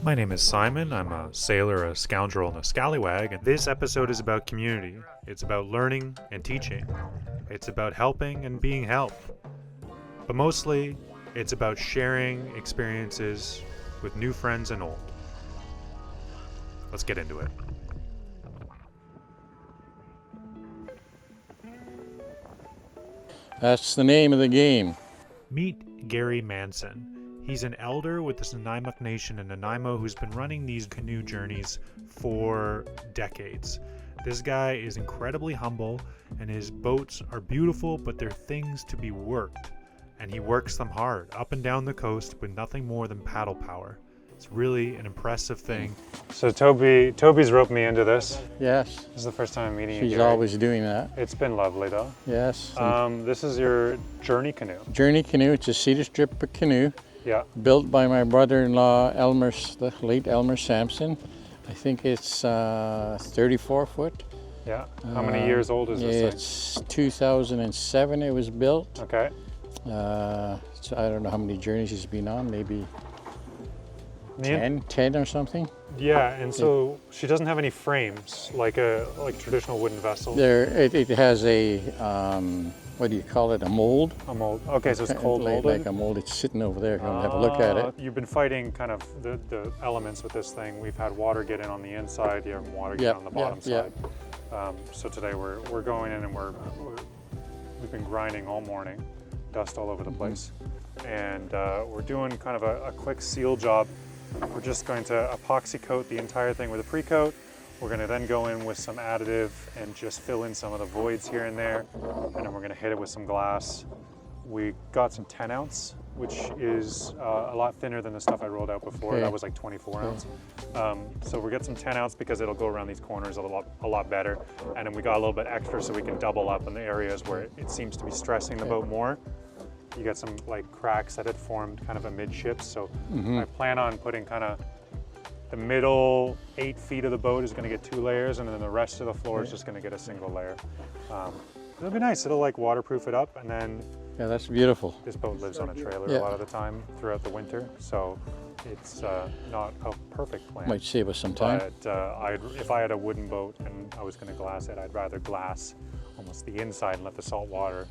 My name is Simon. I'm a sailor, a scoundrel, and a scallywag, and this episode is about community. It's about learning and teaching. It's about helping and being helped. But mostly, it's about sharing experiences with new friends and old. Let's get into it. That's the name of the game. Meet Gary Manson. He's an elder with the Nanaimo Nation in Nanaimo who's been running these canoe journeys for decades. This guy is incredibly humble, and his boats are beautiful, but they're things to be worked. And he works them hard, up and down the coast with nothing more than paddle power. It's really an impressive thing. So Toby's roped me into this. Yes. This is the first time I'm meeting you. She's always doing that. It's been lovely though. Yes. This is your journey canoe. Journey canoe. It's a cedar strip canoe. Yeah. Built by my brother-in-law, the late Elmer Sampson. I think it's 34 foot. Yeah. How many years old is this thing? It's 2007 it was built. Okay. So I don't know how many journeys he's been on, maybe 10 or something. Yeah, and so she doesn't have any frames like a traditional wooden vessel. It has a, what do you call it, a mold? A mold. Okay, so it's cold molded? Like a mold. It's sitting over there. Come have a look at it. You've been fighting kind of the elements with this thing. We've had water get in on the inside, you have water get on the bottom side. So today we're going in and we've been grinding all morning, dust all over the place. And we're doing kind of a quick seal job. We're just going to epoxy coat the entire thing with a pre-coat. We're going to then go in with some additive and just fill in some of the voids here and there. And then we're going to hit it with some glass. We got some 10 ounce, which is a lot thinner than the stuff I rolled out before. Okay. That was like 24 ounce. So we get some 10 ounce because it'll go around these corners a lot better. And then we got a little bit extra so we can double up in the areas where it seems to be stressing the boat more. You get some like cracks that had formed kind of amidships. So I plan on putting kind of the middle 8 feet of the boat is going to get 2 layers, and then the rest of the floor is just going to get a single layer. It'll be nice. It'll like waterproof it up, and then that's beautiful. This boat lives on a trailer a lot of the time throughout the winter, so it's not a perfect plan. Might save us some time. But if I had a wooden boat and I was going to glass it, I'd rather glass almost the inside and let the salt water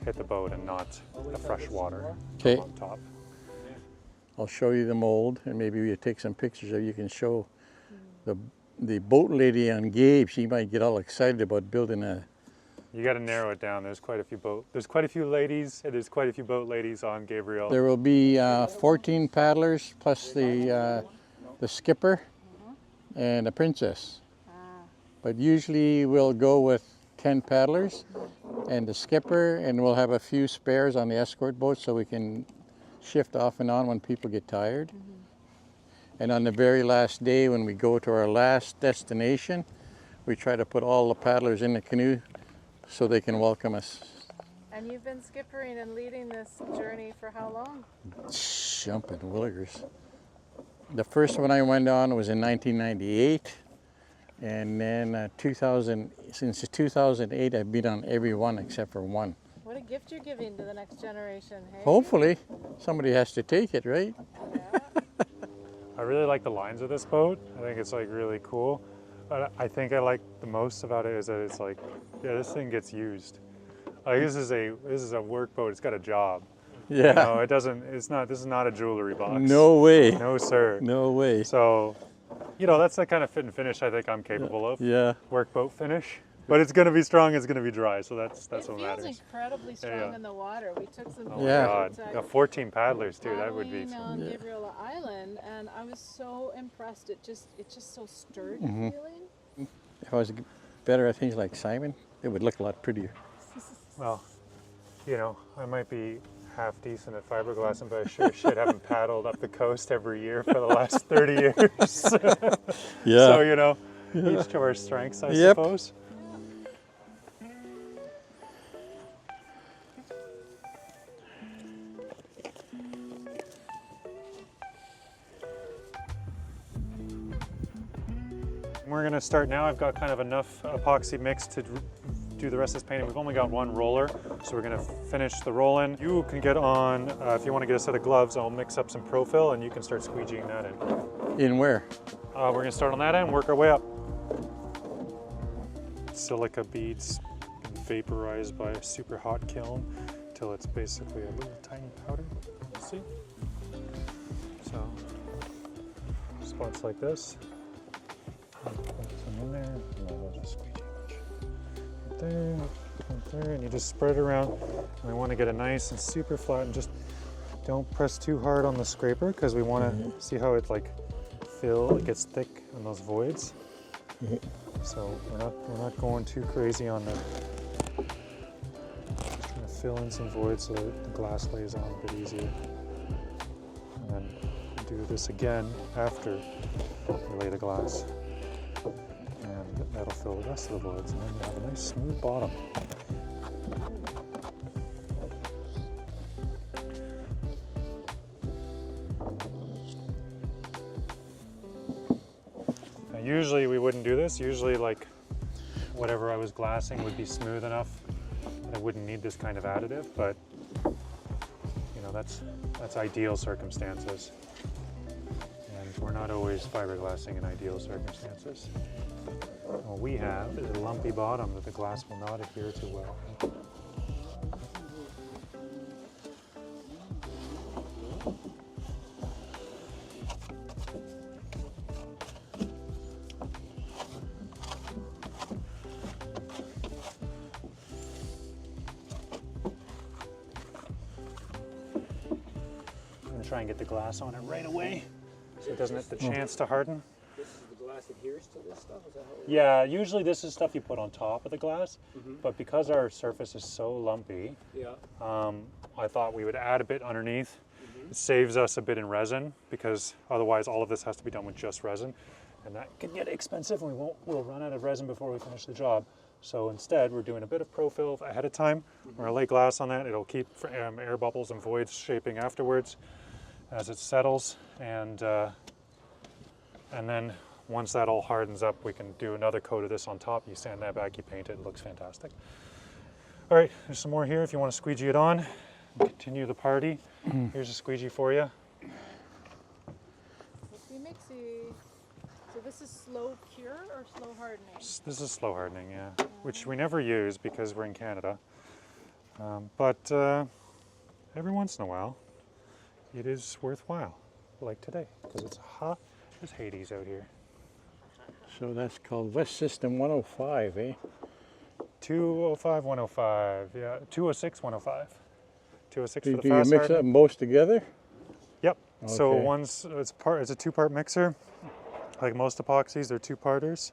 hit the boat and not the fresh water on top. I'll show you the mold, and maybe you take some pictures of. You can show the boat lady on Gabe. She might get all excited about building a. You got to narrow it down. There's quite a few ladies, and there's quite a few boat ladies on Gabriel. There will be 14 paddlers plus the skipper and a princess. But usually we'll go with 10 paddlers and the skipper, and we'll have a few spares on the escort boat so we can shift off and on when people get tired. And on the very last day, when we go to our last destination, we try to put all the paddlers in the canoe so they can welcome us. And you've been skippering and leading this journey for how long? Jumping willigers. The first one I went on was in 1998, and then since 2008 I've been on every one except for one. What a gift you're giving to the next generation, hey? Hopefully. Somebody has to take it, right? Yeah. I really like the lines of this boat. I think it's like really cool. But I think I like the most about it is that it's like, this thing gets used. Like this is a work boat. It's got a job. Yeah. You know, this is not a jewelry box. No way. No, sir. No way. So, that's the kind of fit and finish I think I'm capable of. Yeah. Work boat finish. But it's going to be strong, it's going to be dry, so that's what matters. It feels incredibly strong in the water. We took some Oh my God. Got 14 paddlers too, that would be on Gabriel Island, and I was so impressed. It's just so sturdy feeling. If I was better at things like Simon, it would look a lot prettier. Well, I might be half decent at fiberglass, but I sure shit haven't paddled up the coast every year for the last 30 years. Yeah. So, each to our strengths, I suppose. We're going to start now. I've got kind of enough epoxy mix to do the rest of this painting. We've only got one roller, so we're going to finish the roll-in. You can get on, if you want to get a set of gloves, I'll mix up some Profil and you can start squeegeeing that in. In where? We're going to start on that end and work our way up. Silica beads vaporized by a super hot kiln till it's basically a little tiny powder. See? So, spots like this. Put some in there. No, those are squeegee much. Right there, and you just spread it around. And we want to get it nice and super flat, and just don't press too hard on the scraper because we want to see how it like it gets thick in those voids. So we're not going too crazy on the. Just trying to fill in some voids so that the glass lays on a bit easier. And then do this again after we lay the glass. And that'll fill the rest of the voids, and then you have a nice smooth bottom. Now, usually we wouldn't do this. Usually, like, whatever I was glassing would be smooth enough that I wouldn't need this kind of additive, but you know, that's ideal circumstances. And we're not always fiberglassing in ideal circumstances. What we have is a lumpy bottom that the glass will not adhere to well. I'm going to try and get the glass on it right away so it doesn't have the chance to harden. Adheres to this stuff? Is that how Yeah, usually this is stuff you put on top of the glass, but because our surface is so lumpy, I thought we would add a bit underneath. It saves us a bit in resin because otherwise all of this has to be done with just resin, and that can get expensive and we'll run out of resin before we finish the job. So instead we're doing a bit of Pro-Fill ahead of time. We're going to lay glass on that. It'll keep air bubbles and voids shaping afterwards as it settles, and then once that all hardens up, we can do another coat of this on top. You sand that back, you paint it, it looks fantastic. All right, there's some more here if you want to squeegee it on. Continue the party. Here's a squeegee for you. Mixy mixy. So this is slow cure or slow hardening? This is slow hardening, yeah, which we never use because we're in Canada. But every once in a while, it is worthwhile, like today, because it's hot as Hades out here. So that's called West System 105, eh? 205, 105, yeah, 206, 105. 206 for the Do you fast mix hardening. them both together? Yep. So Okay. it's a two-part mixer. Like most epoxies, they're two-parters.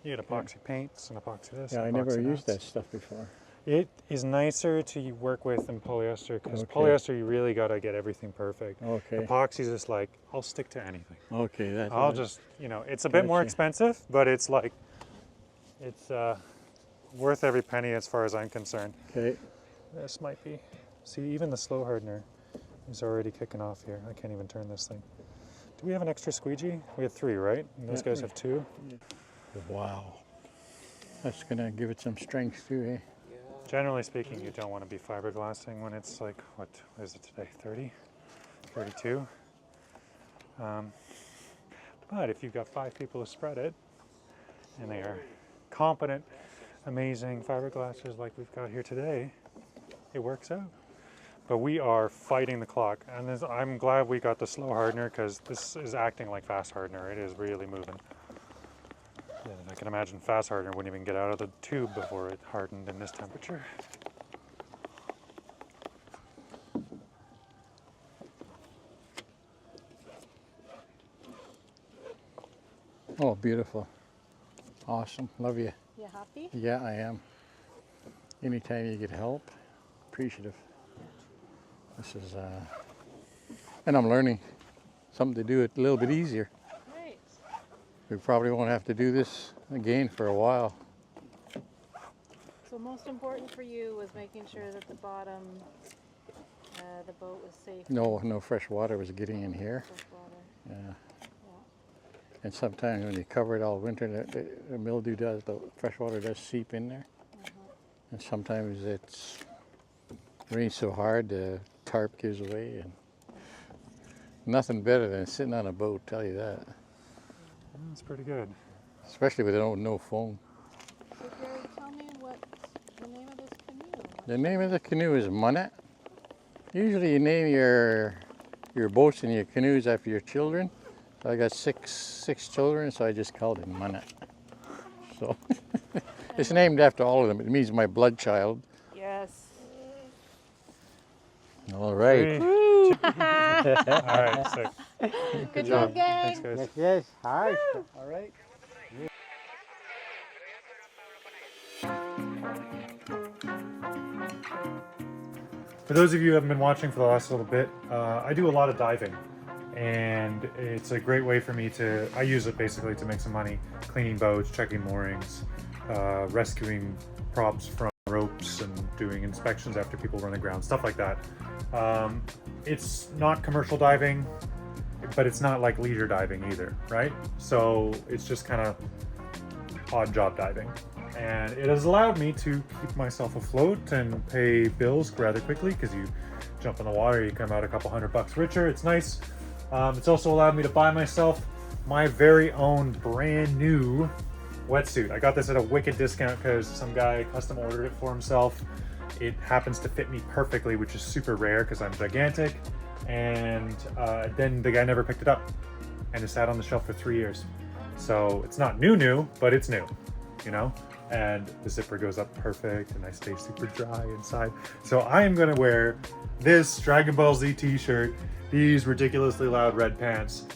You get epoxy paints and epoxy this. Yeah, I epoxy never used that. that stuff before. It is nicer to work with than polyester because Okay. polyester you really got to get everything perfect. Okay. Epoxy is just like I'll stick to anything. Okay, that's I'll just it's a bit more Gotcha. expensive, but it's like it's worth every penny as far as I'm concerned. Okay. This might be. See, even the slow hardener is already kicking off here. I can't even turn this thing. Do we have an extra squeegee? We have 3, right? And those guys have 2. Wow. That's gonna give it some strength too, eh? Generally speaking, you don't want to be fiberglassing when it's like, what is it today, 30, 32? But if you've got 5 people to spread it, and they are competent, amazing fiberglassers like we've got here today, it works out. But we are fighting the clock, and I'm glad we got the slow hardener because this is acting like fast hardener. It is really moving. Yeah, I can imagine fast hardener wouldn't even get out of the tube before it hardened in this temperature. Oh, beautiful. Awesome. Love you. You happy? Yeah, I am. Anytime you get help, appreciative. This is, and I'm learning something to do it a little bit easier. Right. We probably won't have to do this again for a while. So most important for you was making sure that the bottom, the boat was safe. No fresh water was getting in here. Fresh water. Yeah. And sometimes when you cover it all winter, the mildew does, the fresh water does seep in there. And sometimes it's rains so hard, the tarp gives away. And Nothing better than sitting on a boat, tell you that. That's pretty good. Especially with no phone. So Gary, tell me what's the name of this canoe? The name of the canoe is Munnet. Usually you name your boats and your canoes after your children. So I got six children, so I just called it Munnet. So it's named after all of them. It means my blood child. Yes. All right. All right, sick. Good job, gang. Thanks, guys. Yes. Hi. All right. For those of you who haven't been watching for the last little bit, I do a lot of diving, and it's a great way for me to, I use it basically to make some money, cleaning boats, checking moorings, rescuing props from ropes, and doing inspections after people run aground, stuff like that. It's not commercial diving, but it's not like leisure diving either, right? So it's just kind of odd job diving. And it has allowed me to keep myself afloat and pay bills rather quickly, because you jump in the water, you come out a couple $100 richer. It's nice. It's also allowed me to buy myself my very own brand new wetsuit. I got this at a wicked discount because some guy custom ordered it for himself. It happens to fit me perfectly, which is super rare because I'm gigantic. And then the guy never picked it up, and it sat on the shelf for 3 years. So it's not new, but it's new, you know? And the zipper goes up perfect, and I stay super dry inside. So I am gonna wear this Dragon Ball Z t-shirt, these ridiculously loud red pants,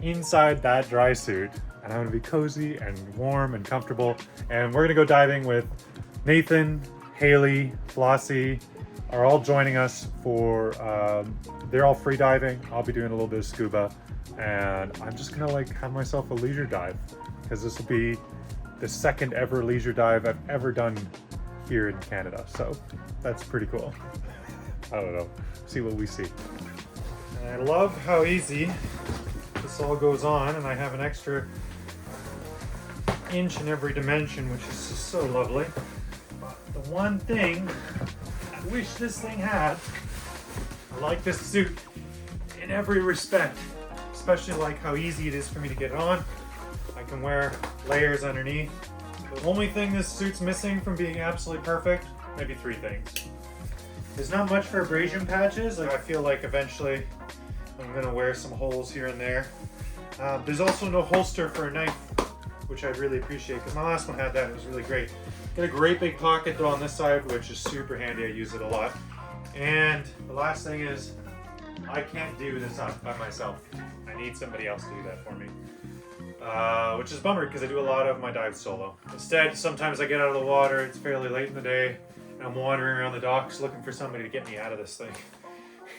inside that dry suit, and I'm gonna be cozy and warm and comfortable. And we're gonna go diving with Nathan, Haley, Flossie, are all joining us for, they're all free diving. I'll be doing a little bit of scuba, and I'm just gonna like have myself a leisure dive, because this will be the second ever leisure dive I've ever done here in Canada. So that's pretty cool. I don't know, see what we see. And I love how easy this all goes on, and I have an extra inch in every dimension, which is just so lovely. But the one thing I wish this thing had, I like this suit in every respect, especially like how easy it is for me to get it on. I can wear layers underneath. The only thing this suit's missing from being absolutely perfect, maybe 3 things. There's not much for abrasion patches. Like, I feel like eventually I'm gonna wear some holes here and there. There's also no holster for a knife, which I really appreciate, because my last one had that. It was really great. Got a great big pocket though on this side, which is super handy. I use it a lot. And the last thing is, I can't do this by myself. I need somebody else to do that for me. Which is a bummer, because I do a lot of my dives solo. Instead, sometimes I get out of the water, it's fairly late in the day, and I'm wandering around the docks looking for somebody to get me out of this thing.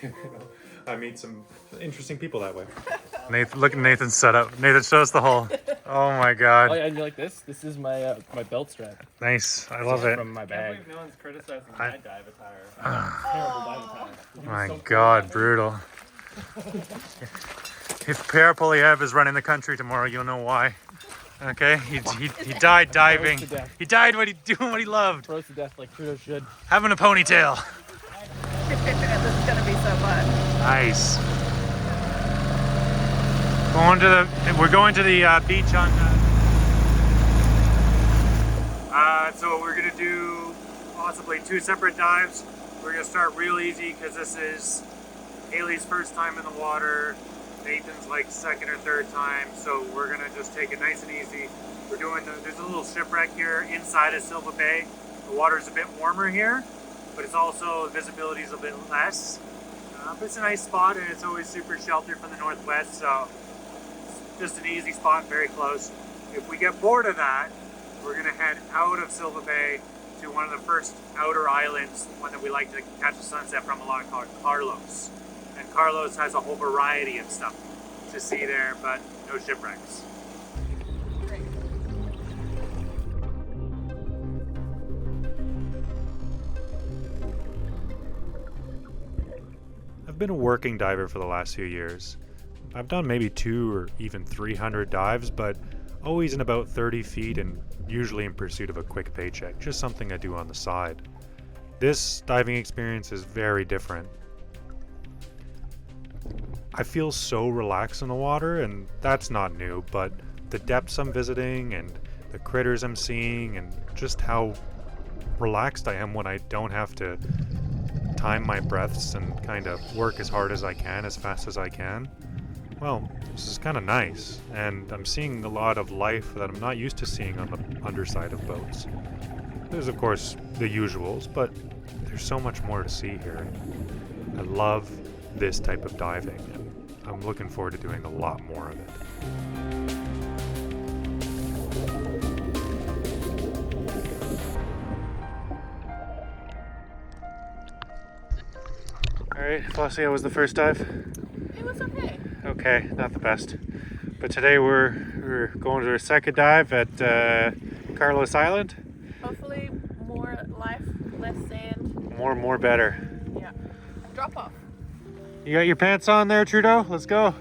You know, I meet some interesting people that way. Nathan, look at Nathan's setup. Nathan, show us the hole. Oh my god. Oh yeah, and you like this? This is my my belt strap. Nice, I love it. From my bag. No one's criticizing my dive attire. Terrible dive attire. My god, brutal. If Pierre Polyev is running the country tomorrow, you'll know why. Okay, he died diving. He died doing what he loved. Froze to death like Trudeau should. Having a ponytail. This is gonna be so fun. Nice. We're going to the beach on. So we're gonna do possibly 2 separate dives. We're gonna start real easy, because this is Haley's first time in the water. Nathan's like 2nd or 3rd time, so we're gonna just take it nice and easy. There's a little shipwreck here inside of Silva Bay. The water's a bit warmer here, but it's also, visibility's a bit less. But it's a nice spot, and it's always super sheltered from the northwest, so it's just an easy spot, very close. If we get bored of that, we're gonna head out of Silva Bay to one of the first outer islands, one that we like to catch the sunset from a lot, called Carlos. And Carlos has a whole variety of stuff to see there, but no shipwrecks. I've been a working diver for the last few years. I've done maybe 200 or even 300 dives, but always in about 30 feet and usually in pursuit of a quick paycheck, just something I do on the side. This diving experience is very different. I feel so relaxed in the water, and that's not new, but the depths I'm visiting and the critters I'm seeing and just how relaxed I am when I don't have to time my breaths and kind of work as hard as I can, as fast as I can. Well, this is kind of nice, and I'm seeing a lot of life that I'm not used to seeing on the underside of boats. There's of course the usuals, but there's so much more to see here. I love this type of diving, and I'm looking forward to doing a lot more of it. Alright, Flossie, how was the first dive? It was okay. Okay, not the best. But today we're going to our second dive at Carlos Island. Hopefully more life, less sand. More better. Yeah. Drop off. You got your pants on there, Trudeau? Let's go.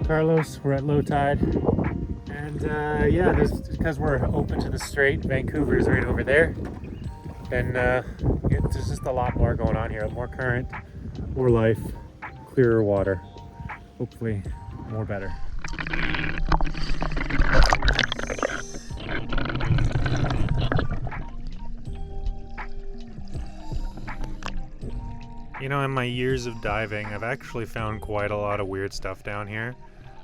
Carlos, we're at low tide, and yeah, because we're open to the strait. Vancouver's right over there, and there's just a lot more going on here. More current, more life, clearer water. Hopefully, more better. You know, in my years of diving, I've actually found quite a lot of weird stuff down here.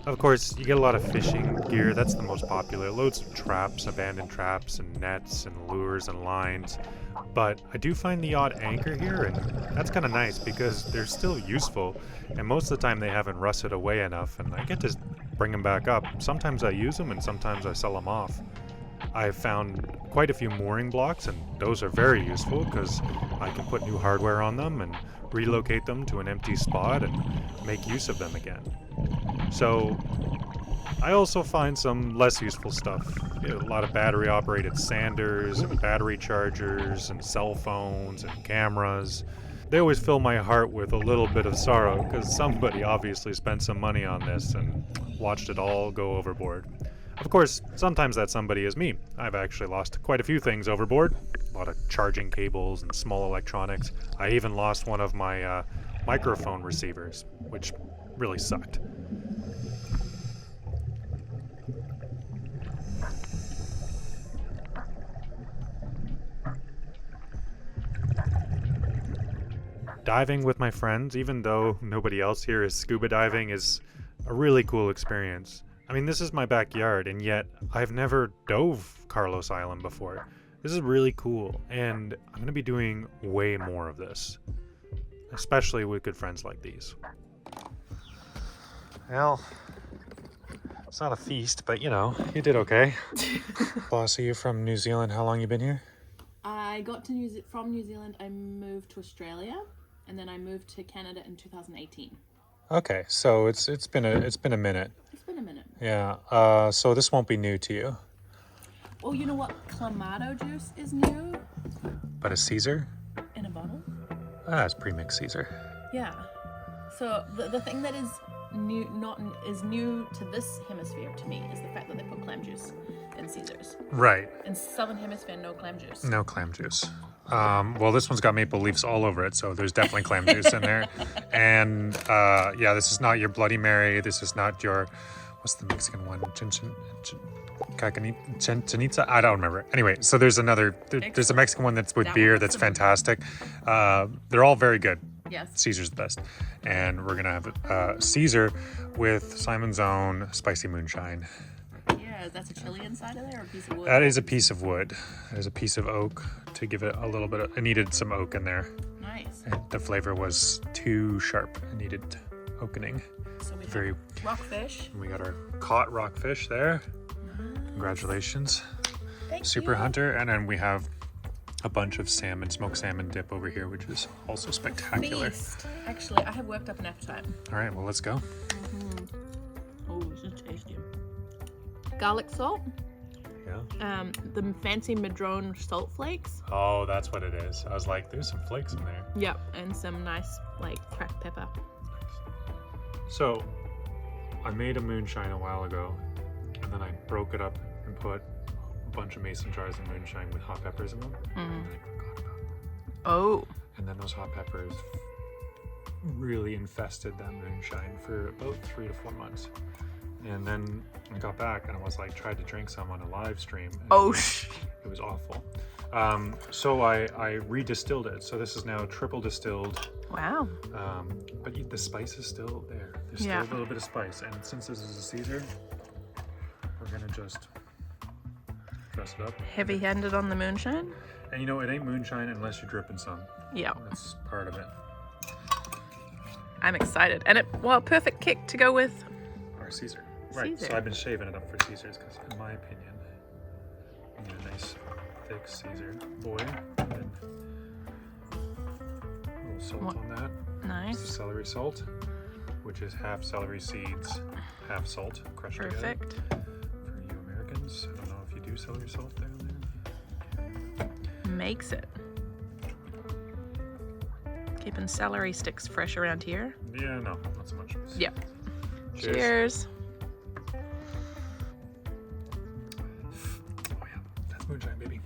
Of course, you get a lot of fishing gear, that's the most popular. Loads of traps, abandoned traps, and nets, and lures, and lines. But I do find the odd anchor here, and that's kind of nice because they're still useful, and most of the time they haven't rusted away enough, and I get to bring them back up. Sometimes I use them, and sometimes I sell them off. I've found quite a few mooring blocks, and those are very useful because I can put new hardware on them and relocate them to an empty spot and make use of them again. So I also find some less useful stuff. A lot of battery operated sanders and battery chargers and cell phones and cameras. They always fill my heart with a little bit of sorrow because somebody obviously spent some money on this and watched it all go overboard. Of course, sometimes that somebody is me. I've actually lost quite a few things overboard. A lot of charging cables and small electronics. I even lost one of my microphone receivers, which really sucked. Diving with my friends, even though nobody else here is scuba diving, is a really cool experience. I mean, this is my backyard, and yet I've never dove Carlos Island before. This is really cool, and I'm going to be doing way more of this, especially with good friends like these. Well, it's not a feast, but you know, you did okay. Flossie, you from New Zealand? How long you been here? I got to from New Zealand. I moved to Australia, and then I moved to Canada in 2018. Okay, so it's been a minute. It's been a minute. Yeah. So this won't be new to you. Well, you know what? Clamato juice is new But a Caesar? in a bottle. Ah, it's pre-mixed Caesar. Yeah. So the thing that is new to this hemisphere to me is the fact that they put clam juice in Caesars. Right. In Southern Hemisphere, no clam juice. No clam juice. Well, this one's got maple leaves all over it, so there's definitely clam juice in there. And yeah, this is not your Bloody Mary. This is not your, what's the Mexican one? Chinita? I don't remember. Anyway, so there's another, there's a Mexican one that's with That beer one. that's fantastic. They're all very good. Yes. Caesar's the best. And we're going to have Caesar with Simon's Own spicy moonshine. Yeah, that's a chili inside of there or a piece of wood? That is a piece of wood. There's a piece of oak to give it a little bit of, it needed some oak in there. Nice. And the flavor was too sharp. It needed oakening. So we Very. have rockfish. We got our caught rockfish there. Congratulations. Thank Super you. Hunter. And then we have a bunch of salmon, smoked salmon dip over here, which is also spectacular. Feast. Actually, I have worked up an appetite. All right, well, let's go. Oh, this is tasty. Garlic salt, Yeah. The fancy Madrone salt flakes. Oh, that's what it is. I was like, there's some flakes in there. Yep, and some nice like cracked pepper. So, I made a moonshine a while ago, and then I broke it up and put a bunch of mason jars of moonshine with hot peppers in them. And then I forgot about them. Oh. And then those hot peppers really infested that moonshine for about 3 to 4 months. And then I got back and I was like, tried to drink some on a live stream. Oh, it was awful. So I redistilled it. So this is now triple distilled. wow. But the spice is still there. There's still a little bit of spice. And since this is a Caesar, we're gonna just dress it up. Heavy-handed on the moonshine. And you know, it ain't moonshine unless you're dripping some. Yeah. That's part of it. I'm excited. And perfect kick to go with Our Caesar. Right, Caesar. so I've been shaving it up for Caesars because, in my opinion, you need a nice, thick Caesar boy. And then a little salt on that. It's the nice. celery salt, which is half celery seeds, half salt crushed Perfect. together. For you Americans, I don't know if you do celery salt there and there. Makes it. Keeping celery sticks fresh around here. Yeah, no, not so much. Yeah. Cheers. Cheers. Oh yeah, that's moonshine, baby.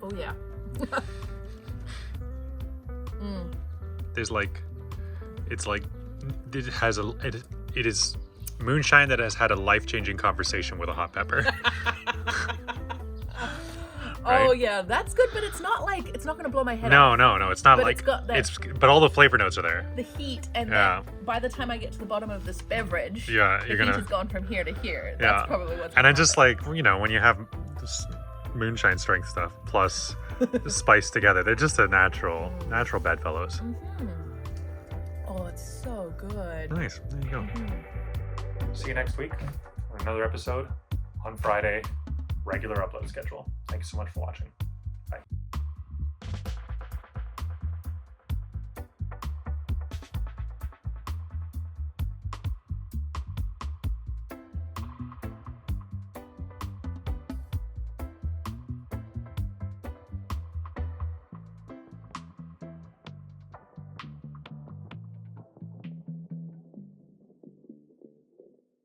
Oh yeah. There's like, it's like, it has a, it is moonshine that has had a life-changing conversation with a hot pepper. Oh yeah, that's good, but it's not gonna blow my head No, off. no, it's not But like, it's got that- but all the flavor notes are there. The heat and Yeah. by the time I get to the bottom of this beverage, Yeah, the you're heat gonna, has gone from here to here. yeah. That's probably what's And I going just on. like, you know, when you have this moonshine strength stuff plus the spice together, they're just a natural bedfellows. Oh, it's so good. Nice, there you go. See you next week for another episode on Friday, regular upload schedule. Thank you so much for watching.